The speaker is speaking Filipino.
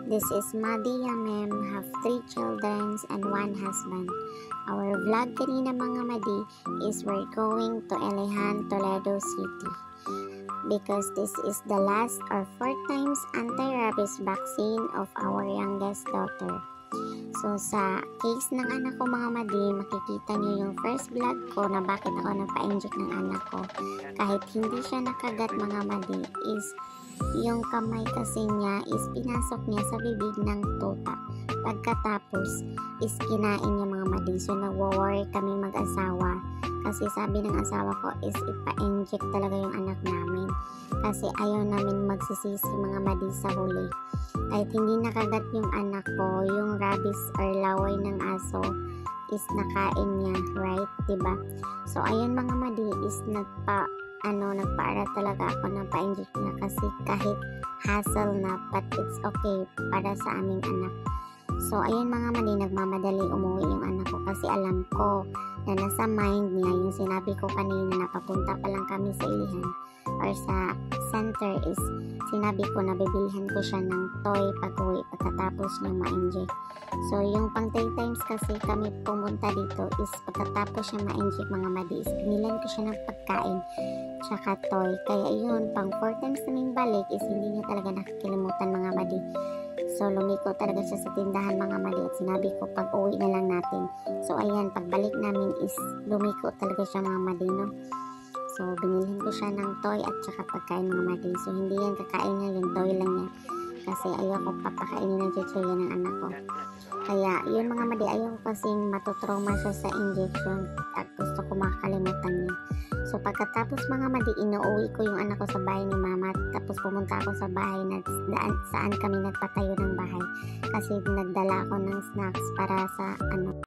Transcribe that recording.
This is Madia Mem, have 3 children and 1 husband. Our vlog kanina mga madi is we're going to Elehan, Toledo City because this is the last or 4th times anti-rabies vaccine of our youngest daughter. So sa case ng anak ko mga madi, makikita niyo yung first vlog ko na bakit ako napa-inject ng anak ko. Kahit hindi siya nakagat mga madi is yung kamay kasi niya is pinasok niya sa bibig ng tuta. Pagkatapos is kinain niya mga madi. So nagwo-worry kami mag-asawa kasi sabi ng asawa ko is ipa-inject talaga yung anak namin kasi ayaw namin magsisisi mga madi sa huli. Kahit hindi nakagat yung anak ko, yung rabies or laway ng aso is nakain niya, right? Diba? So ayun mga madi is nagpaara talaga ako ng pa-inject niya kasi kahit hassle na, but it's okay para sa aming anak. So ayun mga madi, nagmamadali umuwi yung anak ko kasi alam ko na nasa mind niya yung sinabi ko kanina na papunta pa lang kami sa Ilihan or sa center is sinabi ko na bibilhan ko siya ng toy pag-uwi pagkatapos niyang ma-inject. So yung pang 3 times kasi kami pumunta dito is pagkatapos niya ma-inject mga madi is binilan ko siya ng pagkain tsaka toy. Kaya yun, pang 4 times naming balik is hindi niya talaga nakakilimutan mga madi. So lumiko talaga siya sa tindahan mga madi at sinabi ko pag uwi na lang natin. So ayan, pagbalik namin is lumiko talaga siya mga madi, no? So binilhin ko siya ng toy at saka pagkain mga madi. So hindi yan kakain niya, yung toy lang yan kasi ayoko papakainin ng chichirya ng anak ko. Kaya yun mga madi, ayoko kasing matutrauma siya sa injection at gusto ko makakalimutan niya. So pagkatapos mga madi, inuuwi ko yung anak ko sa bahay ni mama. Tapos pumunta ako sa bahay na saan kami nagpatayo ng bahay kasi nagdala ako ng snacks para sa